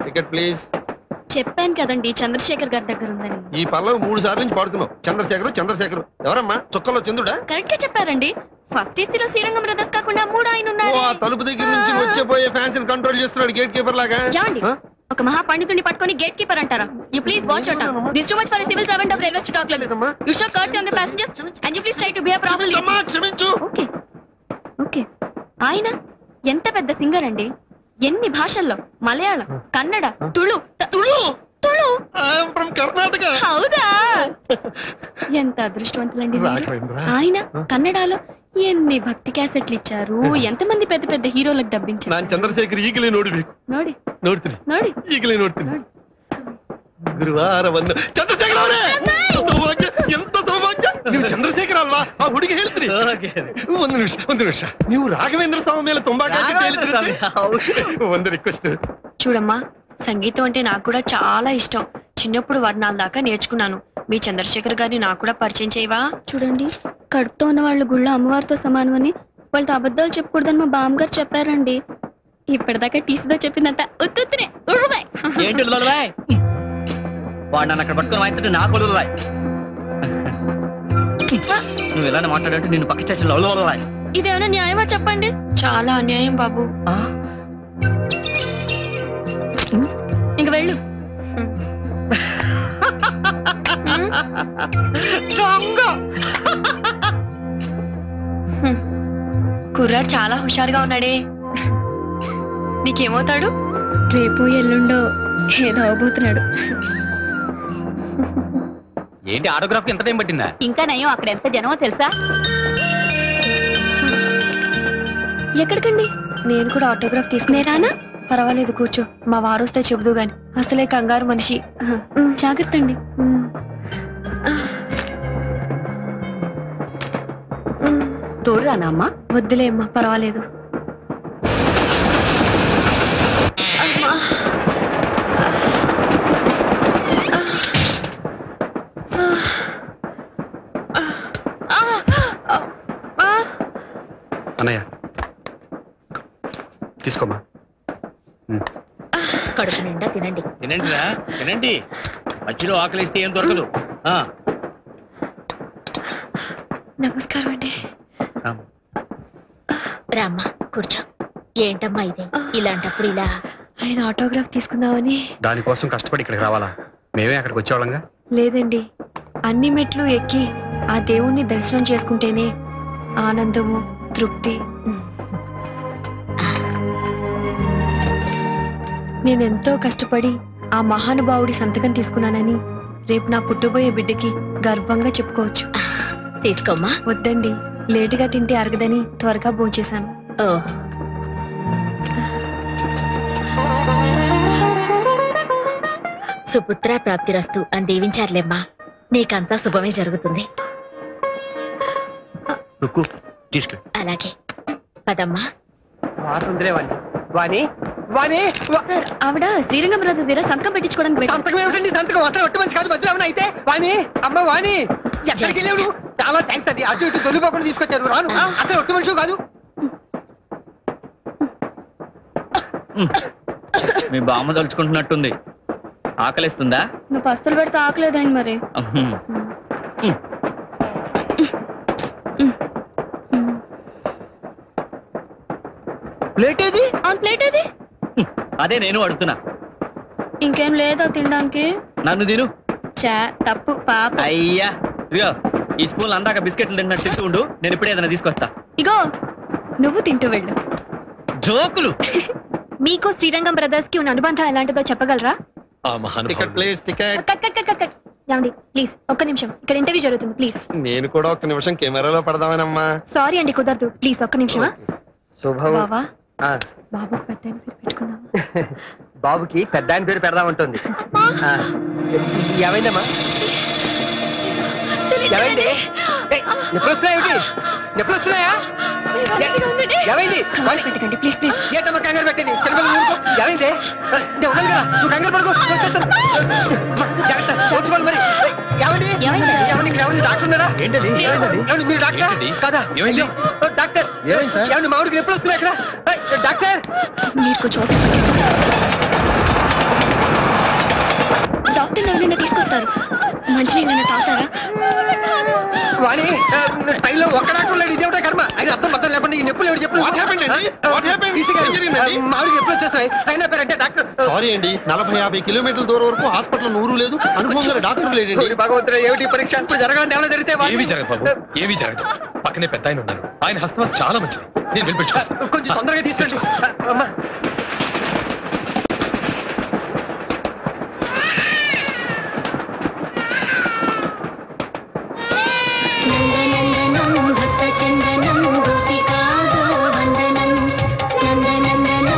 Ticket please. చెప్పాను కదండి చంద్రశేఖర్ గారి దగ్గర ఉందని. ఈ పల్లవి 3 సార్లు నుంచి పాడుతున్నావు. చంద్రశేఖర్ ఎవరమ్మా? చుక్కలో చంద్రుడా? కరెక్ట్ గా చెప్పారండి. ఫస్ట్ ఏసీలో శ్రీరంగం బ్రదర్స్ కాకుండా 3 ఆయన ఉన్నారు. తలుపు దగ్గర నుంచి వచ్చేపోయే ఫ్యాన్స్ ని కంట్రోల్ చేస్తున్నాడు గేట్ కీపర్ లాగా. ఒక మహా పండితుడిని పట్టుకొని గేట్ కీపర్ అంటారా? You please watch out. This too much for a civil servant of railway to talk like this. You show courtesy on the passengers and you please try to behave properly. అమ్మా క్షమించు. Okay okay. ఆయన ఎంత పెద్ద singer అండి. ఎన్ని భాషల్లో, Malayalam, Kannada, Tulu I am from Karnataka. హౌదా? ఎంత అదృష్టవంతులండి ఆయన. కన్నడలో ఎన్ని భక్తి క్యాసెట్లు ఇచ్చారు, ఎంతమంది పెద్ద పెద్ద హీరోలకు డబ్బించారు. ನಾನು ಚಂದ್ರಶೇಖರ್ ಈಗಲೇ ನೋಡಬೇಕು. ನೋಡ್ತೀನಿ ಈಗಲೇ ನೋಡ್ತೀನಿ. ಗುರುವಾರ ಬಂದು ಚಂದ್ರಶೇಖರ್ ಅವರೇ, ಸೌಭಾಗ್ಯ, ಎಂತ ಸೌಭಾಗ್ಯ. ನೀವು ಚಂದ್ರಶೇಖರ್ ಅಲ್ವಾ? ಆ ಹುಡುಗಿ ಹೇಳ್ತೀರಿ. ಒಂದು ನಿಮಿಷ ನೀವು ರಾಘವೇಂದ್ರ ಸ್ವಾಮಿ ಮೇಲೆ ತುಂಬಾ ಕಾಳಜಿ ಹೇಳಿದ್ರಿ. ಒಂದು ರಿಕ್ವೆಸ್ಟ್. చూడమ్మా, సంగీతం అంటే నాకు కూడా చాలా ఇష్టం. చిన్నప్పుడు వర్ణాల దాకా నేర్చుకున్నాను. మీ చంద్రశేఖర్ గారిని నాకు కూడా పరిచయం చేయవా? చూడండి, కడుపుతో ఉన్న వాళ్ళు గుళ్ళో అమ్మవారితో సమానమని, వాళ్ళతో అబద్ధాలు చెప్పకూడదని మా బామ్మగారు చెప్పారండి. ఇప్పటిదాకా టీసీతో చెప్పిందంతా ఉత్తునే. నువ్వు ఎలా మాట్లాడంటే నేను పక్క స్టేషన్ లో ఇదేమైనా న్యాయమా చెప్పండి? చాలా అన్యాయం బాబు. ఇంక వెళ్ళు. కుర్రాడు చాలా హుషారుగా ఉన్నాడే. నీకేమవుతాడు? రేపు ఎల్లుండో ఏదో అవబోతున్నాడు. ఏంటి ఆటోగ్రాఫ్ ఎంత టైం పట్టిందా? ఇంకా నయం, అక్కడ ఎంత జనమో తెలుసా? ఎక్కడికండి? నేను కూడా ఆటోగ్రాఫ్ తీసుకునేరానా? పర్వాలేదు కూర్చో, మా వారు వస్తే చెబుదు గాని. అసలే కంగారు మనిషి. జాగ్రత్త అండి. తోడురానా అమ్మా? వద్దులే అమ్మా, పర్వాలేదు. అన్నయ్య తీసుకోమా. కడుపు నిండా తినండి. తినండిరా, తినండి. మధ్యలో ఆకలిస్తే ఏం దొరకదు. నమస్కారం అండి. రామ్మా కూర్చో. ఏంటమ్మా ఇది? ఇలాంటప్పుడు ఇలా? ఆయన ఆటోగ్రాఫ్ తీసుకుందామని. దానికోసం కష్టపడి ఇక్కడికి రావాలా? మేమే అక్కడికి వచ్చేవాళ్ళంగా. లేదండి, అన్ని మెట్లు ఎక్కి ఆ దేవుణ్ణి దర్శనం చేసుకుంటేనే ఆనందము, తృప్తి. నేనెంతో కష్టపడి ఆ మహానుభావుడి సంతకం తీసుకున్నానని రేపు నా పుట్టబోయే బిడ్డకి గర్వంగా చెప్పుకోవచ్చు. తీసుకోమ్మా. వద్దండి, లేటుగా తింటే అరగదని త్వరగా భోంచేశాను. సుపుత్ర ప్రాప్తిరస్తు అని దీవించారులేమ్మా. నీకంతా శుభమే జరుగుతుంది. అలాగే పదమ్మా. ఆవిడ శ్రీరంగం బ్రదర్స్ దగ్గర సంతకం పెట్టించుకోవడానికి. సంతకం ఏమిటండి? సంతకం అసలు ఒట్టి మంచి కాదు. మధ్యలో అయితే వాణి, అమ్మ వాణి, ఎక్కడికి వెళ్ళావు నువ్వు? చాలా థ్యాంక్స్ అండి. అటు ఇటు దొల్లిపోకుండా తీసుకొచ్చారు. రాను, అసలు ఒట్టి మనిషి కాదు. మీ బామ్మ తలుచుకుంటున్నట్టుంది. ఆకలిస్తుందా? నువ్వు పస్తులు పెడితే ఆకలేదండి మరి. ప్లేట్ ఏది? ప్లేట్ ఏది? అదే నేను అడుగుతున్నా. ఇంకేం లేదా తినడానికి? నన్ను తిను. చా తప్పు పాప. అయ్యా ఇదిగో, ఈ స్పూన్ అందాక బిస్కెట్లు తింటున్నా తింటూ ఉండు. నేను ఇప్పుడే ఏదైనా తీసుకొస్తా. ఇగో నువ్వు తింటూ వెళ్ళు. జోకులు. మీకు శ్రీరంగం బ్రదర్స్ కి ఉన్న అనుబంధం ఎలాంటిదో చెప్పగలరా? ఏమండి ప్లీజ్ ఒక్క నిమిషం, ఇక్కడ ఇంటర్వ్యూ జరుగుతుంది. ప్లీజ్. నేను కూడా ఒక్క నిమిషం కెమెరాలో పడదామనమ్మా. సారీ అండి, కుదరదు. ప్లీజ్ ఒక్క నిమిషమా. బాబా, బాబుకి పెద్ద ఆయన పేరు పెట్టుకుందాం. బాబుకి పెద్ద ఆయన పేరు పెడదాం ఉంటుంది. ఏమైందమ్మా? ఏమైంది? ఎప్పుడు వస్తున్నాయి? ఎప్పుడు వస్తున్నాయా? ఏమైంది? Please please. ఏంటమ్మా కంగారు పెట్టేది? చిన్నపిల్లలు ఏమైంది? నేను ఉన్నాను కదా, నువ్వు కంగారు పడుకో. జాగ్రత్త చూసుకోండి మరి. ఏమండి? ఏమండి ఇక్కడ ఎవరు డాక్టర్ ఉన్నారా? ఏమండి మీరు డాక్టర్ కదా? డాక్టర్ ఏమండి? మా ఊరికి ఎప్పుడు వస్తున్నాయి ఇక్కడ? డాక్టర్ మీకు చోటు వాణి టైంలో ఒక్క డాక్టర్ లేడు, ఇదేమిటో కర్మ. ఆయన అర్థం పర్థం లేకుండా ఈ నొప్పులు ఎవరు చెప్పు. మామిడికి ఎప్పుడు వచ్చేస్తాయి ఆయన పేరంటే డాక్టర్. సారీ అండి, 40-50 కిలోమీటర్ల దూరం వరకు హాస్పిటల్ నూరు లేదు, అనుభవం గల డాక్టర్ లేడండి. భగవంతుడు ఏమిటి పరీక్ష? ఇప్పుడు జరగాలని ఏమైనా జరిగితే ఏమి జరగదు బాబు, ఏమి జరగదు. పక్కనే పెద్ద ఆయన ఉన్నారు, ఆయన హస్తవాసి చాలా మంచిది. నేను వెళ్ళి కొంచెం తొందరగా తీసుకెళ్ళి.